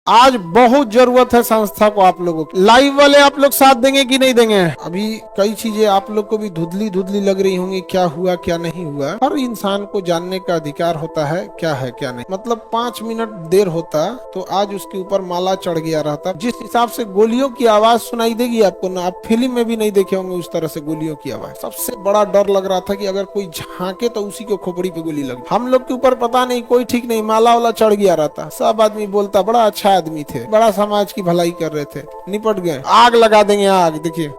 आज बहुत जरूरत है संस्था को आप लोगों की। लाइव वाले आप लोग साथ देंगे कि नहीं देंगे? अभी कई चीजें आप लोग को भी धुंधली धुंधली लग रही होंगी, क्या हुआ क्या नहीं हुआ। हर इंसान को जानने का अधिकार होता है क्या है क्या नहीं। मतलब 5 मिनट देर होता तो आज उसके ऊपर माला चढ़ गया रहता। जिस हिसाब से गोलियों की आवाज सुनाई देगी आपको ना, आप फिल्म में भी नहीं देखे होंगे उस तरह से गोलियों की आवाज। सबसे बड़ा डर लग रहा था कि अगर कोई झांके तो उसी को खोपड़ी पे गोली लग। हम लोग के ऊपर पता नहीं, कोई ठीक नहीं, माला वाला चढ़ गया रहता। सब आदमी बोलता बड़ा अच्छा आदमी थे, बड़ा समाज की भलाई कर रहे थे, निपट गए। आग लगा देंगे आग। देखिए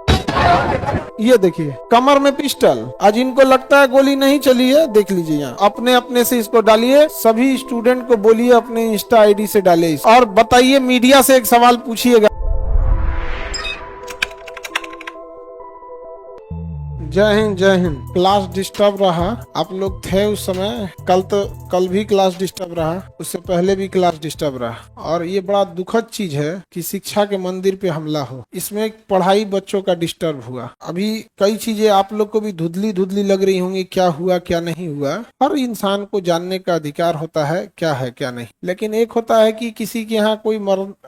ये देखिए कमर में पिस्टल। आज इनको लगता है गोली नहीं चली है, देख लीजिए यहाँ अपने अपने से इसको डालिए। सभी स्टूडेंट को बोलिए अपने इंस्टा आईडी से डाले और बताइए, मीडिया से एक सवाल पूछिएगा। जय हिंद जय हिंद। क्लास डिस्टर्ब रहा, आप लोग थे उस समय। कल भी क्लास डिस्टर्ब रहा, उससे पहले भी क्लास डिस्टर्ब रहा। और ये बड़ा दुखद चीज है कि शिक्षा के मंदिर पे हमला हो। इसमें पढ़ाई बच्चों का डिस्टर्ब हुआ। अभी कई चीजें आप लोग को भी धुंधली धुंधली लग रही होंगी, क्या हुआ क्या नहीं हुआ। हर इंसान को जानने का अधिकार होता है क्या है क्या नहीं। लेकिन एक होता है कि किसी के यहाँ कोई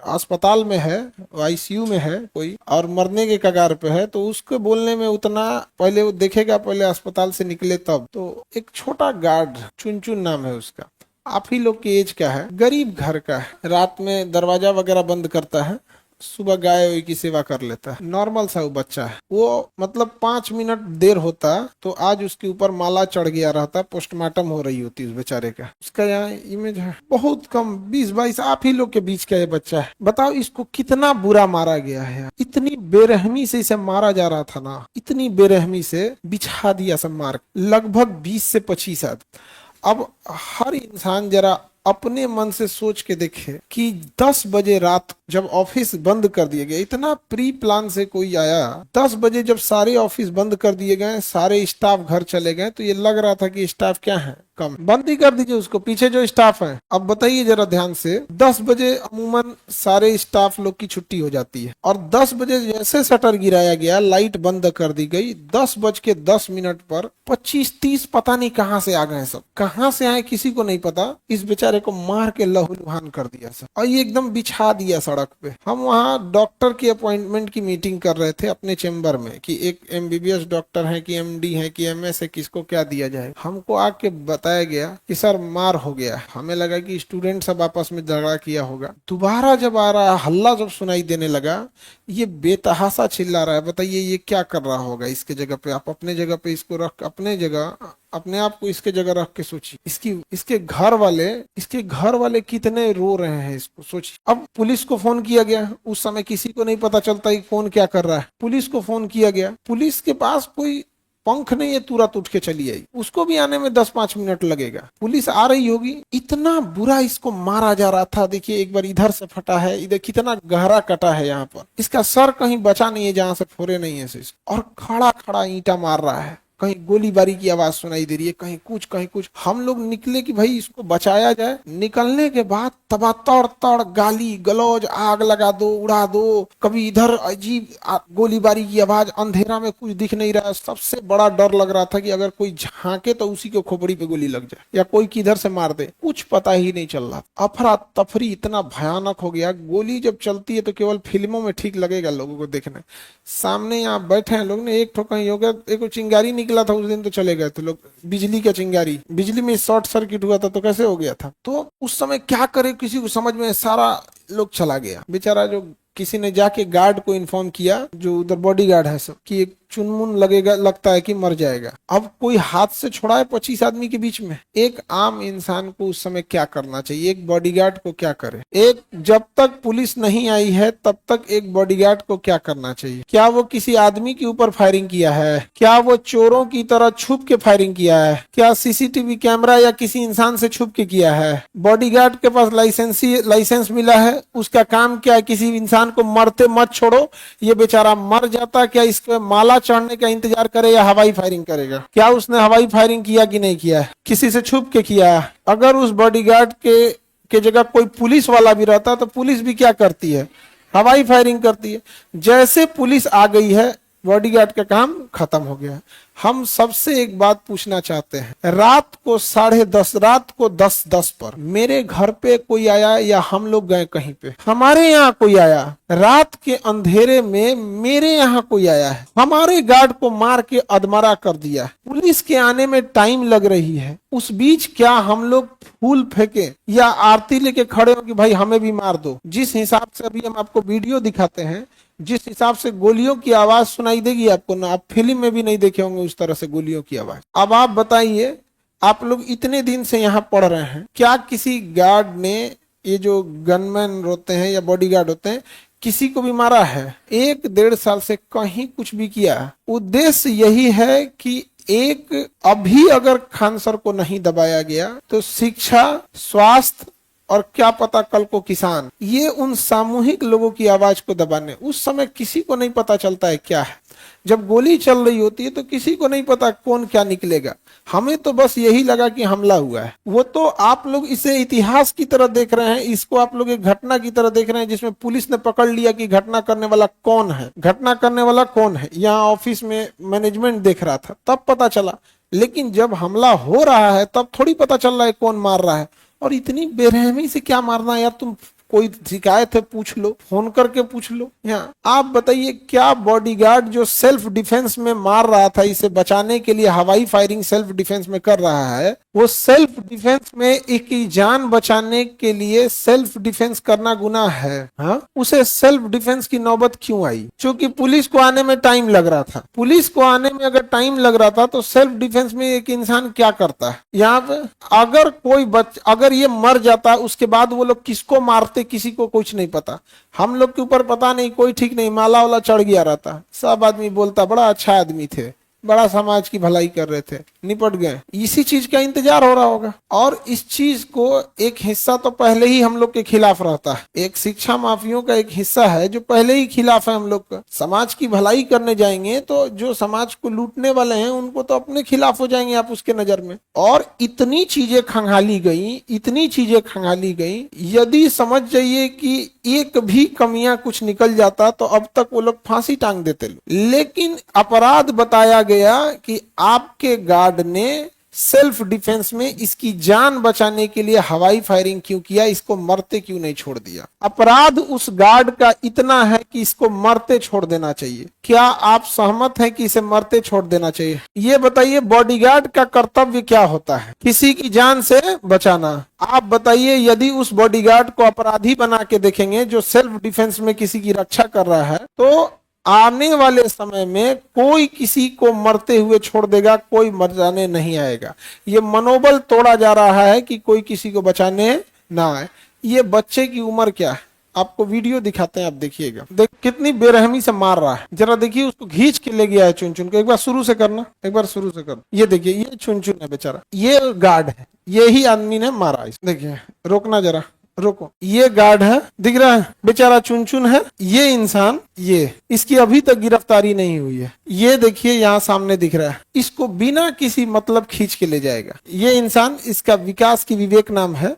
अस्पताल में है, आईसीयू में है कोई, और मरने के कगार पे है, तो उसको बोलने में उतना पहले वो देखेगा, पहले अस्पताल से निकले तब। तो एक छोटा गार्ड, चुनचुन नाम है उसका, आप ही लोग की एज का है, गरीब घर का है, रात में दरवाजा वगैरह बंद करता है, सुबह गाय की सेवा कर लेता है। नॉर्मल सा वो बच्चा है। वो मतलब 5 मिनट देर होता तो आज उसके ऊपर माला चढ़ गया रहता, पोस्टमार्टम हो रही होती उस बेचारे का। उसका यहाँ इमेज है, बहुत कम 20-22 आप ही लोग के बीच का ये बच्चा है। बताओ इसको कितना बुरा मारा गया है। इतनी बेरहमी से इसे मारा जा रहा था ना, इतनी बेरहमी से बिछा दिया सब मार, लगभग 20 से 25 आदमी। अब हर इंसान जरा अपने मन से सोच के देखे कि 10 बजे रात जब ऑफिस बंद कर दिए गए, इतना प्री प्लान से कोई आया, 10 बजे जब सारे ऑफिस बंद कर दिए गए, सारे स्टाफ घर चले गए, तो ये लग रहा था कि स्टाफ क्या है, कम, बंद ही कर दीजिए उसको, पीछे जो स्टाफ है। अब बताइए जरा ध्यान से, 10 बजे अमूमन सारे स्टाफ लोग की छुट्टी हो जाती है, और 10 बजे जैसे शटर गिराया गया, लाइट बंद कर दी गई, 10:10 पर 25-30 पता नहीं कहां से आ गए, सब कहां से आए किसी को नहीं पता। इस बेचारे को मार के लहूलुहान कर दिया सब, और ये एकदम बिछा दिया सड़क पे। हम वहाँ डॉक्टर की अपॉइंटमेंट की मीटिंग कर रहे थे अपने चेम्बर में कि एक एमबीबीएस डॉक्टर है कि एमडी है कि एमएस है, किसको क्या दिया जाए। हमको आके बताया गया कि सर मार हो गया। हमें लगा कि स्टूडेंट सब आपस में झगड़ा किया होगा। दोबारा जब आ रहा हल्ला, जब सुनाई देने लगा, ये बेतहासा चिल्ला रहा है। बताइए ये क्या कर रहा होगा इसके जगह पे। आप अपने जगह पे इसको रख, अपने जगह, अपने आप को इसके जगह रख के सोचिए। इसके घर वाले कितने रो रहे हैं, इसको सोचिए। अब पुलिस को फोन किया गया, उस समय किसी को नहीं पता चलता कि कौन क्या कर रहा है। पुलिस को फोन किया गया, पुलिस के पास कोई पंख नहीं है, तुरंत उठ के चली आई। उसको भी आने में 10-5 मिनट लगेगा। पुलिस आ रही होगी। इतना बुरा इसको मारा जा रहा था। देखिए एक बार इधर से फटा है, इधर कितना गहरा कटा है, यहाँ पर इसका सर कहीं बचा नहीं है जहां से फोड़े नहीं है, और खड़ा खड़ा ईंटा मार रहा है। कहीं गोलीबारी की आवाज सुनाई दे रही है, कहीं कुछ। हम लोग निकले कि भाई इसको बचाया जाए। निकलने के बाद तबा तड़ गाली गलौज, आग लगा दो, उड़ा दो, कभी इधर अजीब गोलीबारी की आवाज, अंधेरा में कुछ दिख नहीं रहा। सबसे बड़ा डर लग रहा था कि अगर कोई झांके तो उसी को खोपड़ी पे गोली लग जाए, या कोई किधर से मार दे, कुछ पता ही नहीं चल रहा। अफरा तफरी इतना भयानक हो गया। गोली जब चलती है तो केवल फिल्मों में ठीक लगेगा लोगों को देखने। सामने यहाँ बैठे हैं लोग ने, एक ठो कहीं हो गया, एक चिंगारी निकला था उस दिन तो चले गए थे लोग, बिजली का चिंगारी, बिजली में शॉर्ट सर्किट हुआ था तो कैसे हो गया था। तो उस समय क्या करे किसी को समझ में, सारा लोग चला गया। बेचारा जो किसी ने जाके गार्ड को इन्फॉर्म किया, जो उधर बॉडी गार्ड है सब, कि एक चुनमुन लगेगा, लगता है कि मर जाएगा। अब कोई हाथ से छुड़ाए 25 आदमी के बीच में। एक आम इंसान को उस समय क्या करना चाहिए, एक बॉडीगार्ड को क्या करे। एक जब तक पुलिस नहीं आई है तब तक एक बॉडीगार्ड को क्या करना चाहिए। क्या वो किसी आदमी के ऊपर फायरिंग किया है? क्या वो चोरों की तरह छुप के फायरिंग किया है? क्या सीसीटीवी कैमरा या किसी इंसान से छुप के किया है? बॉडीगार्ड के पास लाइसेंस मिला है, उसका काम क्या है, किसी इंसान को मरते मत छोड़ो। ये बेचारा मर जाता, क्या इसके माला चढ़ने का इंतजार करे या हवाई फायरिंग करेगा? क्या उसने हवाई फायरिंग किया कि नहीं किया है? किसी से छुप के किया है? अगर उस बॉडीगार्ड के जगह कोई पुलिस वाला भी रहता तो पुलिस भी क्या करती है, हवाई फायरिंग करती है। जैसे पुलिस आ गई है, बॉडीगार्ड का काम खत्म हो गया। हम सबसे एक बात पूछना चाहते हैं, रात को 10:30, रात को 10:10 पर मेरे घर पे कोई आया या हम लोग गए कहीं पे, हमारे यहाँ कोई आया, रात के अंधेरे में मेरे यहाँ कोई आया है, हमारे गार्ड को मार के अधमरा कर दिया, पुलिस के आने में टाइम लग रही है, उस बीच क्या हम लोग फूल फेंके या आरती लेके खड़े हो कि भाई हमें भी मार दो? जिस हिसाब से अभी हम आपको वीडियो दिखाते हैं, जिस हिसाब से गोलियों की आवाज सुनाई देगी आपको ना, आप फिल्म में भी नहीं देखे होंगे उस तरह से गोलियों की आवाज। अब आप बताइए, आप लोग इतने दिन से यहाँ पढ़ रहे हैं, क्या किसी गार्ड ने, ये जो गनमैन होते हैं या बॉडीगार्ड होते हैं, किसी को भी मारा है? 1-1.5 साल से कहीं कुछ भी किया? उद्देश्य यही है कि एक, अभी अगर खान सर को नहीं दबाया गया तो शिक्षा, स्वास्थ्य और क्या पता कल को किसान, ये उन सामूहिक लोगों की आवाज को दबाने। उस समय किसी को नहीं पता चलता है क्या है, जब गोली चल रही होती है तो किसी को नहीं पता कौन क्या निकलेगा। हमें तो बस यही लगा कि हमला हुआ है। वो तो आप लोग इसे इतिहास की तरह देख रहे हैं, इसको आप लोग एक घटना की तरह देख रहे हैं जिसमें पुलिस ने पकड़ लिया कि घटना करने वाला कौन है, घटना करने वाला कौन है। यहाँ ऑफिस में मैनेजमेंट देख रहा था तब पता चला, लेकिन जब हमला हो रहा है तब थोड़ी पता चल रहा है कौन मार रहा है। और इतनी बेरहमी से क्या मारना है यार? तुम कोई शिकायत है पूछ लो, फोन करके पूछ लो। यहाँ आप बताइए, क्या बॉडीगार्ड जो सेल्फ डिफेंस में मार रहा था, इसे बचाने के लिए हवाई फायरिंग सेल्फ डिफेंस में कर रहा है, वो सेल्फ डिफेंस में एक की जान बचाने के लिए सेल्फ डिफेंस करना गुनाह है? हाँ, उसे सेल्फ डिफेंस की नौबत क्यों आई? क्योंकि पुलिस को आने में टाइम लग रहा था। पुलिस को आने में अगर टाइम लग रहा था तो सेल्फ डिफेंस में एक इंसान क्या करता है? यहाँ पे अगर कोई अगर ये मर जाता, उसके बाद वो लोग किसको मारते किसी को कुछ नहीं पता। हम लोग के ऊपर पता नहीं, कोई ठीक नहीं, माला वाला चढ़ गया रहता, सब आदमी बोलता बड़ा अच्छा आदमी थे, बड़ा समाज की भलाई कर रहे थे, निपट गए। इसी चीज का इंतजार हो रहा होगा। और इस चीज को एक हिस्सा तो पहले ही हम लोग के खिलाफ रहता है, एक शिक्षा माफियों का एक हिस्सा है जो पहले ही खिलाफ है हम लोग का। समाज की भलाई करने जाएंगे तो जो समाज को लूटने वाले हैं उनको तो अपने खिलाफ हो जाएंगे आप उसके नजर में। और इतनी चीजें खंगाली गई, इतनी चीजें खंगाली गई, यदि समझ जाइए कि एक भी कमियां कुछ निकल जाता तो अब तक वो लोग फांसी टांग देते लोग। लेकिन अपराध बताया गया कि आपके गार्ड ने सेल्फ डिफेंस में इसकी जान बचाने के लिए हवाई फायरिंग क्यों किया, इसको मरते क्यों नहीं छोड़ दिया? अपराध उस गार्ड का इतना है कि इसको मरते छोड़ देना चाहिए। क्या आप सहमत हैं कि इसे मरते छोड़ देना चाहिए? ये बताइए, बॉडीगार्ड का कर्तव्य क्या होता है? किसी की जान से बचाना। आप बताइए, यदि उस बॉडीगार्ड को अपराधी बना के देखेंगे जो सेल्फ डिफेंस में किसी की रक्षा कर रहा है, तो आने वाले समय में कोई किसी को मरते हुए छोड़ देगा, कोई मर जाने नहीं आएगा। ये मनोबल तोड़ा जा रहा है कि कोई किसी को बचाने ना आए। ये बच्चे की उम्र क्या है, आपको वीडियो दिखाते हैं, आप देखिएगा। देख कितनी बेरहमी से मार रहा है, जरा देखिए। उसको खींच के ले गया है चुन चुन के। एक बार शुरू से करना, एक बार शुरू से करना। ये देखिए, ये चुन चुन है बेचारा, ये गार्ड है, यही आदमी ने मारा। देखिए, रोकना जरा, रोको। ये गार्ड है, दिख रहा है, बेचारा चुन चुन है। ये इंसान, ये इसकी अभी तक गिरफ्तारी नहीं हुई है। ये देखिए यहाँ सामने दिख रहा है, इसको बिना किसी मतलब खींच के ले जाएगा। ये इंसान, इसका विकास की विवेक नाम है।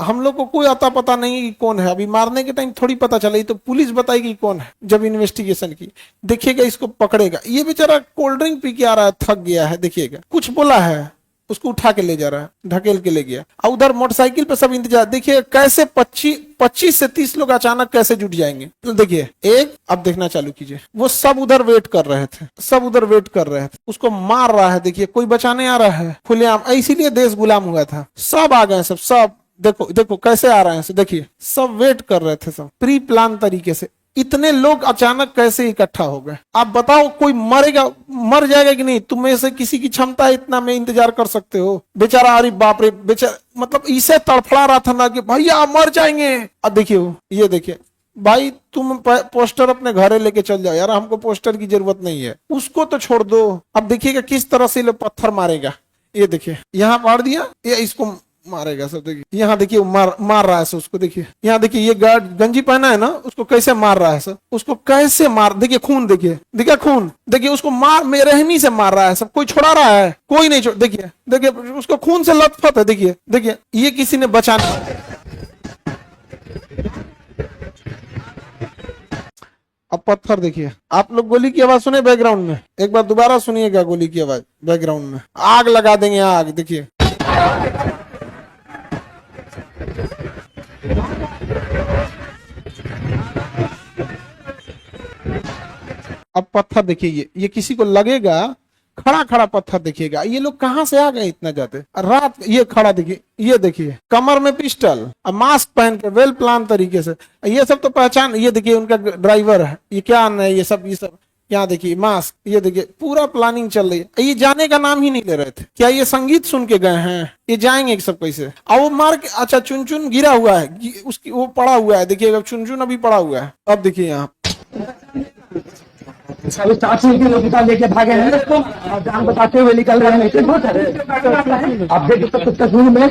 हम लोग को कोई आता पता नहीं कि कौन है। अभी मारने के टाइम थोड़ी पता चला, तो पुलिस बताएगी कौन है जब इन्वेस्टिगेशन की। देखिएगा, इसको पकड़ेगा। ये बेचारा कोल्ड ड्रिंक पी के आ रहा है, थक गया है। देखिएगा, कुछ बोला है, उसको उठा के ले जा रहा है, ढकेल के ले गया। और उधर मोटरसाइकिल पे सब इंतजार। देखिए कैसे 25 से 30 लोग अचानक कैसे जुट जाएंगे। तो देखिए, एक, अब देखना चालू कीजिए, वो सब उधर वेट कर रहे थे, सब उधर वेट कर रहे थे, उसको मार रहा है। देखिए, कोई बचाने आ रहा है खुलेआम। इसीलिए देश गुलाम हुआ था। सब आ गए, सब देखो देखो कैसे आ रहे हैं। देखिए, सब वेट कर रहे थे, सब प्री प्लान तरीके से। इतने लोग अचानक कैसे इकट्ठा हो गए? आप बताओ, कोई मरेगा, मर जाएगा कि नहीं? तुम में से किसी की क्षमता है इतना में इंतजार कर सकते हो? बेचारा, अरे बाप रे, बेचारा, मतलब इसे तड़फड़ा रहा था ना कि भैया मर जाएंगे। अब देखिए, ये देखिए भाई, तुम पोस्टर अपने घरे लेके चल जाओ यार, हमको पोस्टर की जरूरत नहीं है, उसको तो छोड़ दो। अब देखिएगा किस तरह से लोग पत्थर मारेगा। ये देखिए, यहाँ मार दिया, ये इसको मारेगा सब। देखिए, यहाँ देखिए मार रहा है सर उसको। देखिए, यहाँ देखिए, ये गार्ड गंजी पहना है ना, उसको कैसे मार रहा है सर, उसको कैसे मार। देखिए खून, देखिए खून, देखिए उसको मार, बेरहमी से मार रहा है सब। कोई छोड़ा रहा है? कोई नहीं छोड़। देखिए देखिए, उसको खून से लथपथ है। देखिए देखिए, ये किसी ने बचाना। अब अब पत्थर देखिए। आप लोग गोली की आवाज सुने बैकग्राउंड में, एक बार दोबारा सुनिएगा गोली की आवाज बैकग्राउंड में। आग लगा देंगे, आग देखिए। अब पत्थर देखिए, ये किसी को लगेगा, खड़ा खड़ा पत्थर देखिएगा। ये लोग कहां से आ गए इतना जाते रात। ये खड़ा देखिए, ये देखिए कमर में पिस्टल, मास्क पहन के वेल प्लान तरीके से। ये सब तो पहचान, ये देखिए उनका ड्राइवर है, ये क्या है, ये सब यहाँ देखिए मास्क, ये देखिए पूरा प्लानिंग चल रही है। ये जाने का नाम ही नहीं ले रहे थे। क्या ये संगीत सुन के गए हैं? ये जाएंगे सब कैसे? और वो मार के, अच्छा चुन चुन गिरा हुआ है, उसकी वो पड़ा हुआ है, देखिए चुन चुन अभी पड़ा हुआ है। अब देखिए यहाँ लेके भागे हैं उसको, जान बताते हुए निकल रहे हैं। आप देख सकते तस्वीर में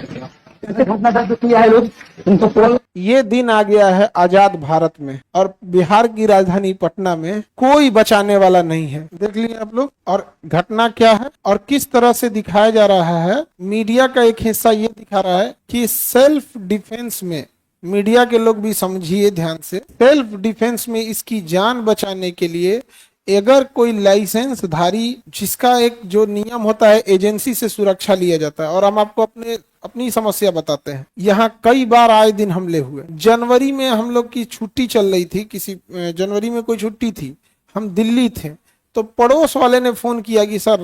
कैसे घटना दर्ज किया है लोग उनको। ये दिन आ गया है आजाद भारत में, और बिहार की राजधानी पटना में कोई बचाने वाला नहीं है। देख लिए आप लोग। और घटना क्या है और किस तरह से दिखाया जा रहा है। मीडिया का एक हिस्सा ये दिखा रहा है कि सेल्फ डिफेंस में, मीडिया के लोग भी समझिए ध्यान से, सेल्फ डिफेंस में इसकी जान बचाने के लिए अगर कोई लाइसेंस धारी, जिसका एक जो नियम होता है एजेंसी से सुरक्षा लिया जाता है। और हम आपको अपनी समस्या बताते हैं। यहाँ कई बार आए दिन हमले हुए। जनवरी में हम लोग की छुट्टी चल रही थी, किसी जनवरी में कोई छुट्टी थी, हम दिल्ली थे, तो पड़ोस वाले ने फोन किया कि सर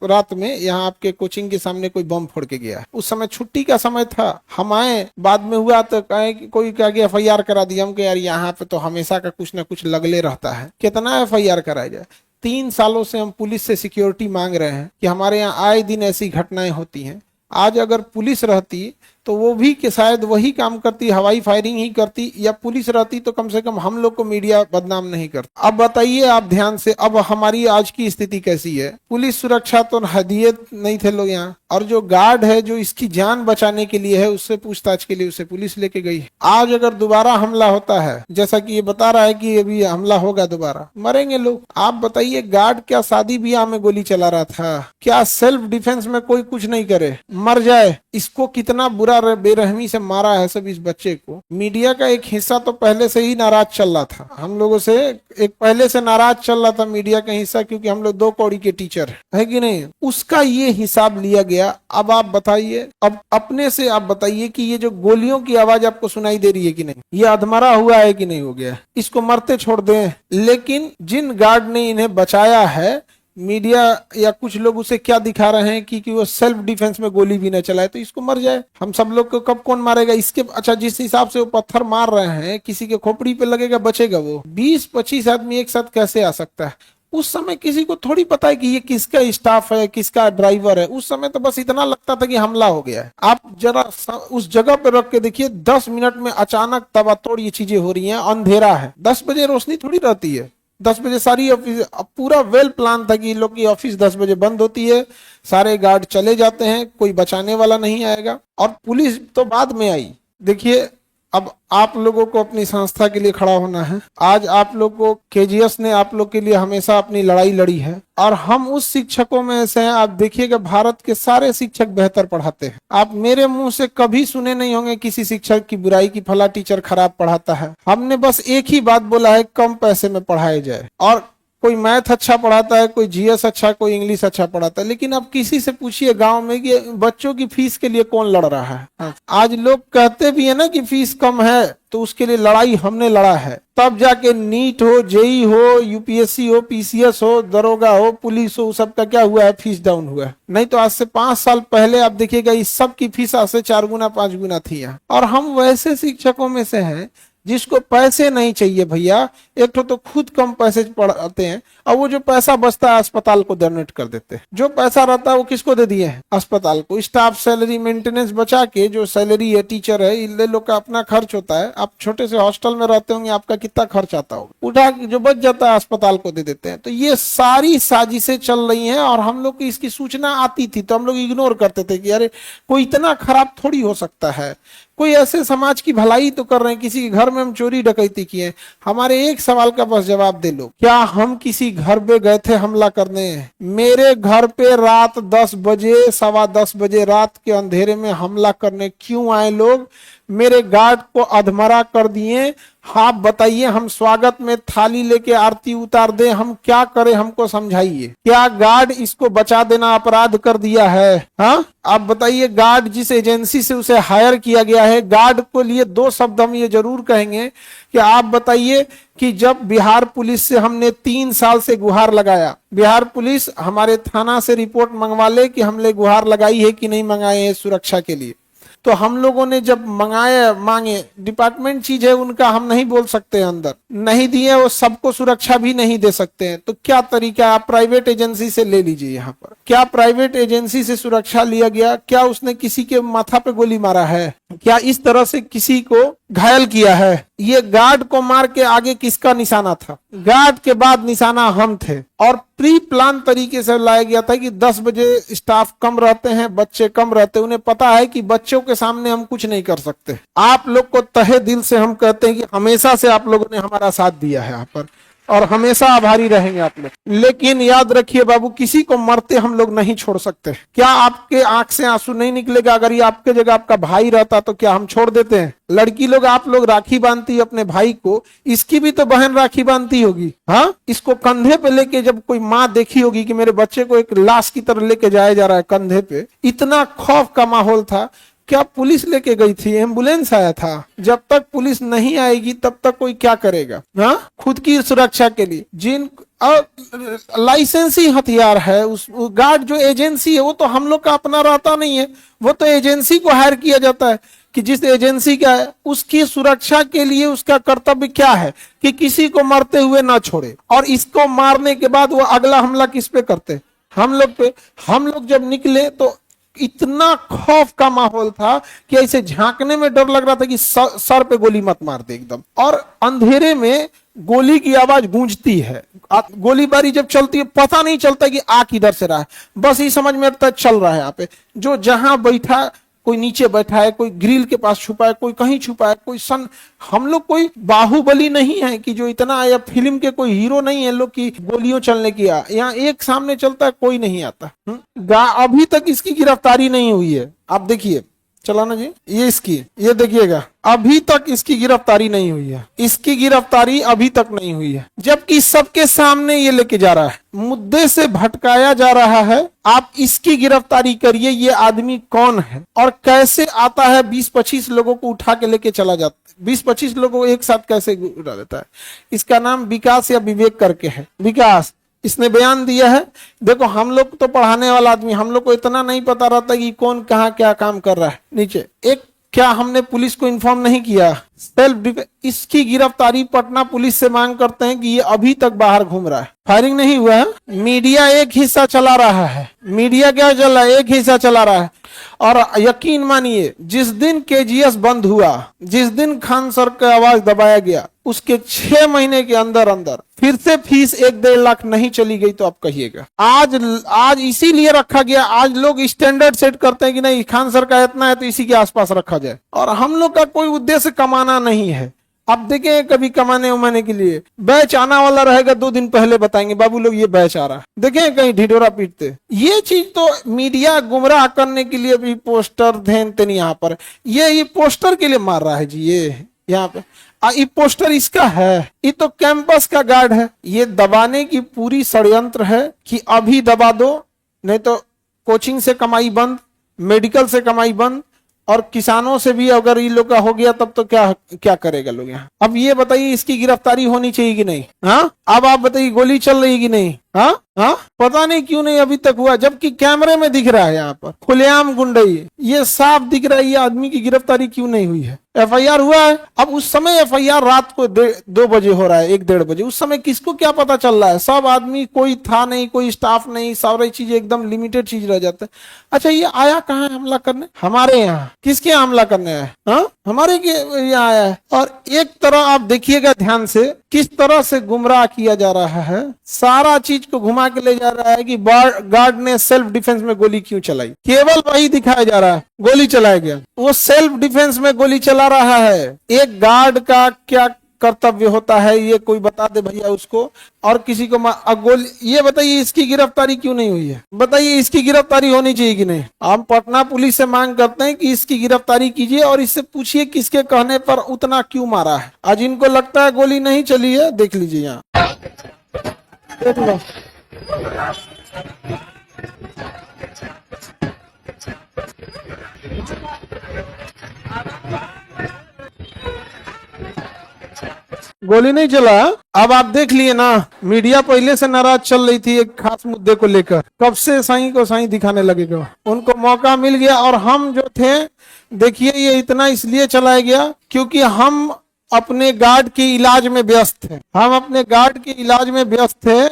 रात में यहाँ आपके कोचिंग के सामने कोई बम फोड़ के गया है। उस समय छुट्टी का समय था, हम आए, बाद में हुआ तो कहे कि कोई कह गया FIR करा दिया। हम कहे यार यहाँ पे तो हमेशा का कुछ ना कुछ लगले रहता है, कितना FIR कराया जाए। 3 सालों से हम पुलिस से सिक्योरिटी मांग रहे हैं कि हमारे यहाँ आए दिन ऐसी घटनाएं होती हैं। आज अगर पुलिस रहती तो वो भी कि शायद वही काम करती, हवाई फायरिंग ही करती, या पुलिस रहती तो कम से कम हम लोग को मीडिया बदनाम नहीं करता। अब बताइए आप ध्यान से, अब हमारी आज की स्थिति कैसी है। पुलिस सुरक्षा तो हदियत नहीं थे लोग यहाँ, और जो गार्ड है जो इसकी जान बचाने के लिए है, उससे पूछताछ के लिए उसे पुलिस लेके गई है। आज अगर दोबारा हमला होता है, जैसा कि ये बता रहा है कि अभी हमला होगा दोबारा, मरेंगे लोग। आप बताइए, गार्ड क्या शादी ब्याह में गोली चला रहा था? क्या सेल्फ डिफेंस में कोई कुछ नहीं करे, मर जाए? इसको कितना बुरा बेरहमी से मारा है सब इस बच्चे को। मीडिया का एक हिस्सा तो पहले से ही नाराज चल रहा था हम लोगों से, एक पहले से नाराज चल रहा था मीडिया का हिस्सा, क्योंकि हम लोग 2 कौड़ी के टीचर है कि नहीं। उसका ये हिसाब लिया गया। अब आप बताइए, अब अपने से आप बताइए कि ये जो गोलियों की आवाज आपको सुनाई दे रही है कि नहीं, ये अधमरा हुआ है कि नहीं हो गया, इसको मरते छोड़ दें। लेकिन जिन गार्ड ने इन्हें बचाया है, मीडिया या कुछ लोग उसे क्या दिखा रहे हैं कि वो सेल्फ डिफेंस में गोली भी न चलाए तो इसको मर जाए। हम सब लोग को कब कौन मारेगा इसके? अच्छा, जिस हिसाब से वो पत्थर मार रहे हैं, किसी के खोपड़ी पे लगेगा, बचेगा वो? 20-25 आदमी एक साथ कैसे आ सकता है? उस समय किसी को थोड़ी पता है कि ये किसका स्टाफ है, किसका ड्राइवर है। उस समय तो बस इतना लगता था कि हमला हो गया है। आप जरा उस जगह पे रख के देखिए, 10 मिनट में अचानक तबातोड़ ये चीजें हो रही हैं। अंधेरा है, 10 बजे रोशनी थोड़ी रहती है। 10 बजे सारी ऑफिस, पूरा वेल प्लान था कि इन लोग की ऑफिस 10 बजे बंद होती है, सारे गार्ड चले जाते हैं, कोई बचाने वाला नहीं आएगा। और पुलिस तो बाद में आई। देखिए, अब आप लोगों को अपनी संस्था के लिए खड़ा होना है। आज आप लोग को KGS ने आप लोग के लिए हमेशा अपनी लड़ाई लड़ी है, और हम उस शिक्षकों में से हैं। आप देखिएगा, भारत के सारे शिक्षक बेहतर पढ़ाते हैं। आप मेरे मुंह से कभी सुने नहीं होंगे किसी शिक्षक की बुराई की फला टीचर खराब पढ़ाता है। हमने बस एक ही बात बोला है, कम पैसे में पढ़ाया जाए। और कोई मैथ अच्छा पढ़ाता है, कोई GS अच्छा, कोई इंग्लिश अच्छा पढ़ाता है, लेकिन अब किसी से पूछिए गांव में कि बच्चों की फीस के लिए कौन लड़ रहा है। आज लोग कहते भी है ना कि फीस कम है, तो उसके लिए लड़ाई हमने लड़ा है। तब जाके नीट हो, JEE हो, UPSC हो, PCS हो, दरोगा हो, पुलिस हो, सबका क्या हुआ है? फीस डाउन हुआ है। नहीं तो आज से 5 साल पहले आप देखिएगा, इस सब की फीस आज से 4 गुना 5 गुना थी यहाँ। और हम वैसे शिक्षकों में से हैं जिसको पैसे नहीं चाहिए भैया। एक तो खुद कम पैसे पढ़ाते हैं, और वो जो पैसा बचता है अस्पताल को डोनेट कर देते हैं। जो पैसा रहता है वो किसको दे दिए हैं? अस्पताल को। स्टाफ सैलरी मेंटेनेंस बचा के, जो सैलरी है टीचर है, इन लोग का अपना खर्च होता है। आप छोटे से हॉस्टल में रहते होंगे, आपका कितना खर्च आता होगा, उठा के जो बच जाता है अस्पताल को दे देते हैं। तो ये सारी साजिशें चल रही हैं, और हम लोग की इसकी सूचना आती थी तो हम लोग इग्नोर करते थे कि अरे कोई इतना खराब थोड़ी हो सकता है, कोई ऐसे समाज की भलाई तो कर रहे हैं, किसी के घर में हम चोरी डकैती किए। हमारे एक सवाल का बस जवाब दे लो, क्या हम किसी घर पे गए थे हमला करने? मेरे घर पे रात 10 बजे, 10:15 बजे रात के अंधेरे में हमला करने क्यों आए लोग? मेरे गार्ड को अधमरा कर दिए। आप बताइए, हम स्वागत में थाली लेके आरती उतार दे, हम क्या करें, हमको समझाइए। क्या गार्ड इसको बचा देना अपराध कर दिया है? हाँ, आप बताइए, गार्ड जिस एजेंसी से उसे हायर किया गया है, गार्ड को लिए दो शब्द हम ये जरूर कहेंगे कि आप बताइए कि जब बिहार पुलिस से हमने 3 साल से गुहार लगाया, बिहार पुलिस हमारे थाना से रिपोर्ट मंगवा ले कि हमने गुहार लगाई है कि नहीं मंगाए हैं सुरक्षा के लिए, तो हम लोगों ने जब मांगे, डिपार्टमेंट चीज है उनका, हम नहीं बोल सकते हैं, अंदर नहीं दिए, वो सबको सुरक्षा भी नहीं दे सकते हैं। तो क्या तरीका, आप प्राइवेट एजेंसी से ले लीजिए। यहाँ पर क्या प्राइवेट एजेंसी से सुरक्षा लिया गया? क्या उसने किसी के माथा पे गोली मारा है? क्या इस तरह से किसी को घायल किया है? ये गार्ड को मार के आगे किसका निशाना था? गार्ड के बाद निशाना हम थे, और प्री प्लान तरीके से लाया गया था कि 10 बजे स्टाफ कम रहते हैं, बच्चे कम रहते हैं, उन्हें पता है कि बच्चों के सामने हम कुछ नहीं कर सकते। आप लोग को तहे दिल से हम कहते हैं कि हमेशा से आप लोगों ने हमारा साथ दिया है यहाँ पर, और हमेशा आभारी रहेंगे आप लोग। लेकिन याद रखिए बाबू, किसी को मरते हम लोग नहीं छोड़ सकते। क्या आपके आंख से आंसू नहीं निकलेगा? अगर ये आपके जगह आपका भाई रहता तो क्या हम छोड़ देते हैं? लड़की लोग, आप लोग राखी बांधती अपने भाई को, इसकी भी तो बहन राखी बांधती होगी। हाँ, इसको कंधे पे लेके जब कोई माँ देखी होगी कि मेरे बच्चे को एक लाश की तरह लेके जाया जा रहा है कंधे पे, इतना खौफ का माहौल था। क्या पुलिस लेके गई थी? एम्बुलेंस आया था। जब तक पुलिस नहीं आएगी तब तक कोई क्या करेगा? हाँ, खुद की सुरक्षा के लिए जिन लाइसेंसी हथियार है, उस गार्ड जो एजेंसी है वो तो हम लोग का अपना रहता नहीं है, वो तो एजेंसी को हायर किया जाता है कि जिस एजेंसी का है उसकी सुरक्षा के लिए उसका कर्तव्य क्या है कि किसी को मरते हुए ना छोड़े, और इसको मारने के बाद वो अगला हमला किस पे करते? हम लोग पे। हम लोग जब निकले तो इतना खौफ का माहौल था कि ऐसे झांकने में डर लग रहा था कि सर पे गोली मत मार दे एकदम। और अंधेरे में गोली की आवाज गूंजती है, गोलीबारी जब चलती है पता नहीं चलता कि आ किधर से रहा है, बस ये समझ में आता है चल रहा है। यहाँ पे जो जहां बैठा, कोई नीचे बैठा है, कोई ग्रिल के पास छुपा है, कोई कहीं छुपा है, कोई हम लोग कोई बाहुबली नहीं है कि जो इतना, या फिल्म के कोई हीरो नहीं है लोग की गोलियों चलने की। यहाँ एक सामने चलता है, कोई नहीं आता। अभी तक इसकी गिरफ्तारी नहीं हुई है। आप देखिए, चलाना जी, ये इसकी, ये देखिएगा, अभी तक इसकी गिरफ्तारी नहीं हुई है। इसकी गिरफ्तारी अभी तक नहीं हुई है, जबकि सबके सामने ये लेके जा रहा है, मुद्दे से भटकाया जा रहा है। आप इसकी गिरफ्तारी करिए, ये आदमी कौन है और कैसे आता है? 20-25 लोगों को उठा के लेके चला जाता है, 20-25 लोगों को एक साथ कैसे उड़ा देता है? इसका नाम विकास या विवेक करके है। विकास, इसने बयान दिया है। देखो, हम लोग तो पढ़ाने वाला आदमी, हम लोग को इतना नहीं पता रहता कि कौन कहाँ क्या काम कर रहा है। नीचे एक, क्या हमने पुलिस को इन्फॉर्म नहीं किया? Self defence. इसकी गिरफ्तारी पटना पुलिस से मांग करते हैं कि ये अभी तक बाहर घूम रहा है, फायरिंग नहीं हुआ है। मीडिया एक हिस्सा चला रहा है, मीडिया क्या चल रहा है? एक हिस्सा चला रहा है। और यकीन मानिए, जिस दिन केजीएस बंद हुआ, जिस दिन खान सर का आवाज दबाया गया, उसके 6 महीने के अंदर अंदर फिर से फीस 1-1.5 लाख नहीं चली गई तो आप कहिएगा। आज इसीलिए रखा गया। आज लोग स्टैंडर्ड सेट करते हैं कि नहीं, खान सर का इतना है तो इसी के आसपास रखा जाए, और हम लोग का कोई उद्देश्य कमाना नहीं है। अब देखें, कभी कमाने उमाने के लिए बैच आना वाला रहेगा, 2 दिन पहले बताएंगे बाबू लोग ये बैच आ रहा है। देखें कहीं ढिढोरा पीटते। ये चीज तो मीडिया गुमराह करने के लिए भी पोस्टर ध्यान तेन यहाँ पर, ये पोस्टर के लिए मार रहा है जी। ये यहाँ पे ये पोस्टर इसका है, ये तो कैंपस का गार्ड है। ये दबाने की पूरी षड्यंत्र है कि अभी दबा दो, नहीं तो कोचिंग से कमाई बंद, मेडिकल से कमाई बंद, और किसानों से भी अगर ये लोग का हो गया तब तो क्या करेगा लोग यहाँ। अब ये बताइए, इसकी गिरफ्तारी होनी चाहिए कि नहीं? हाँ, अब आप बताइए, गोली चल रही कि नहीं? हाँ, पता नहीं क्यों नहीं अभी तक हुआ, जबकि कैमरे में दिख रहा है यहाँ पर खुलेआम गुंडई, ये साफ दिख रहा है। ये आदमी की गिरफ्तारी क्यों नहीं हुई है? एफआईआर हुआ है। अब उस समय एफआईआर रात को 2 बजे हो रहा है, 1-1.5 बजे। उस समय किसको क्या पता चल रहा है? सब आदमी, कोई था नहीं, कोई स्टाफ नहीं, सारी चीजें एकदम लिमिटेड चीज रह जाता है। अच्छा, ये आया कहाँ है हमला करने? हमारे यहाँ। किसके यहाँ हमला करने आया? हाँ, हमारे यहाँ आया है। और एक तरह आप देखिएगा ध्यान से, किस तरह से गुमराह किया जा रहा है। सारा चीज को घुमा के ले जा रहा है कि गार्ड ने सेल्फ डिफेंस में गोली क्यों चलाई। केवल वही दिखाया जा रहा है, गोली चलाया गया। वो सेल्फ डिफेंस में गोली चला रहा है। एक गार्ड का क्या कर्तव्य होता है, ये कोई बता दे भैया उसको। और किसी को गोली, ये बताइए इसकी गिरफ्तारी क्यों नहीं हुई है? बताइए इसकी गिरफ्तारी होनी चाहिए कि नहीं? हम पटना पुलिस से मांग करते हैं कि इसकी गिरफ्तारी कीजिए और इससे पूछिए किसके कहने पर उतना क्यों मारा है। आज इनको लगता है गोली नहीं चली है, देख लीजिए यहाँ, देख लो। गोली नहीं चला। अब आप देख लिए ना, मीडिया पहले से नाराज चल रही थी एक खास मुद्दे को लेकर, कब से साईं को साईं दिखाने लगेगा। उनको मौका मिल गया और हम जो थे, देखिए ये इतना इसलिए चलाया गया क्योंकि हम अपने गार्ड के इलाज में व्यस्त थे, हम अपने गार्ड के इलाज में व्यस्त थे,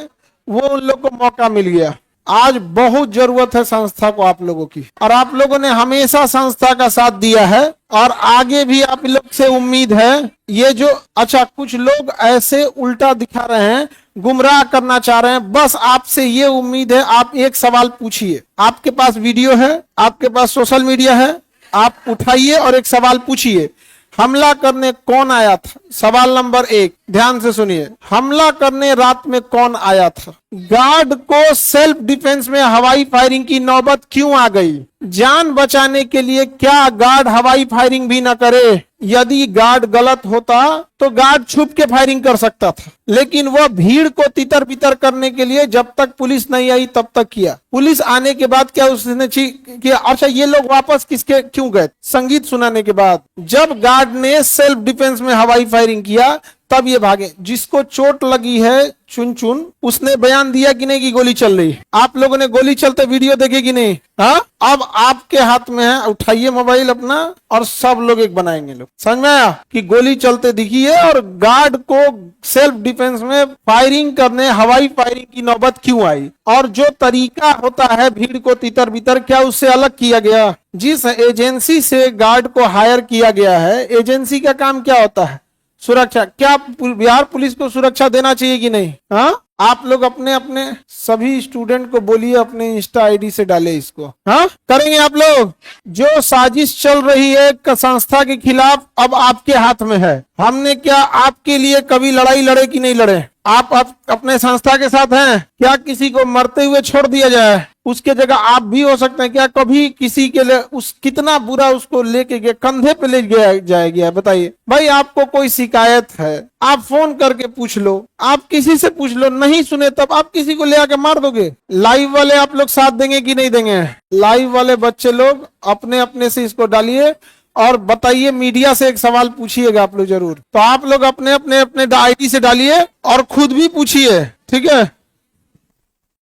वो उन लोग को मौका मिल गया। आज बहुत जरूरत है संस्था को आप लोगों की, और आप लोगों ने हमेशा संस्था का साथ दिया है और आगे भी आप लोग से उम्मीद है। ये जो अच्छा कुछ लोग ऐसे उल्टा दिखा रहे हैं, गुमराह करना चाह रहे हैं, बस आपसे ये उम्मीद है आप एक सवाल पूछिए। आपके पास वीडियो है, आपके पास सोशल मीडिया है, आप उठाइए और एक सवाल पूछिए, हमला करने कौन आया था? सवाल नंबर 1, ध्यान से सुनिए, हमला करने रात में कौन आया था? गार्ड को सेल्फ डिफेंस में हवाई फायरिंग की नौबत क्यों आ गई? जान बचाने के लिए क्या गार्ड हवाई फायरिंग भी न करे? यदि गार्ड गलत होता तो गार्ड छुप के फायरिंग कर सकता था, लेकिन वह भीड़ को तितर बितर करने के लिए जब तक पुलिस नहीं आई तब तक किया। पुलिस आने के बाद क्या उसने किया? अच्छा, ये लोग वापस किसके क्यों गए? संगीत सुनाने के बाद जब गार्ड ने सेल्फ डिफेंस में हवाई फायरिंग किया तब ये भागे। जिसको चोट लगी है चुन चुन, उसने बयान दिया कि नहीं कि गोली चल रही? आप लोगों ने गोली चलते वीडियो देखे कि नहीं? हाँ, अब आपके हाथ में है, उठाइए मोबाइल अपना और सब लोग एक बनाएंगे। लोग समझ में आया कि गोली चलते दिखी है और गार्ड को सेल्फ डिफेंस में फायरिंग करने, हवाई फायरिंग की नौबत क्यों आई? और जो तरीका होता है भीड़ को तितर बितर, क्या उससे अलग किया गया? जिस एजेंसी से गार्ड को हायर किया गया है, एजेंसी का काम क्या होता है? सुरक्षा। क्या बिहार पुलिस को सुरक्षा देना चाहिए कि नहीं? हाँ, आप लोग अपने अपने सभी स्टूडेंट को बोलिए अपने इंस्टा आईडी से डाले इसको। हाँ, करेंगे आप लोग? जो साजिश चल रही है संस्था के खिलाफ अब आपके हाथ में है। हमने क्या आपके लिए कभी लड़ाई लड़े कि नहीं लड़े? आप अपने संस्था के साथ हैं क्या? किसी को मरते हुए छोड़ दिया जाए? उसके जगह आप भी हो सकते हैं क्या? कभी किसी के लिए उस कितना बुरा उसको लेके गया, कंधे पे ले गया बताइए भाई। आपको कोई शिकायत है, आप फोन करके पूछ लो, आप किसी से पूछ लो, नहीं सुने तब आप किसी को ले आके मार दोगे। लाइव वाले आप लोग साथ देंगे कि नहीं देंगे? लाइव वाले बच्चे लोग अपने अपने से इसको डालिए और बताइए, मीडिया से एक सवाल पूछिएगा आप लोग जरूर। तो आप लोग अपने अपने आईडी से डालिए और खुद भी पूछिए, ठीक है?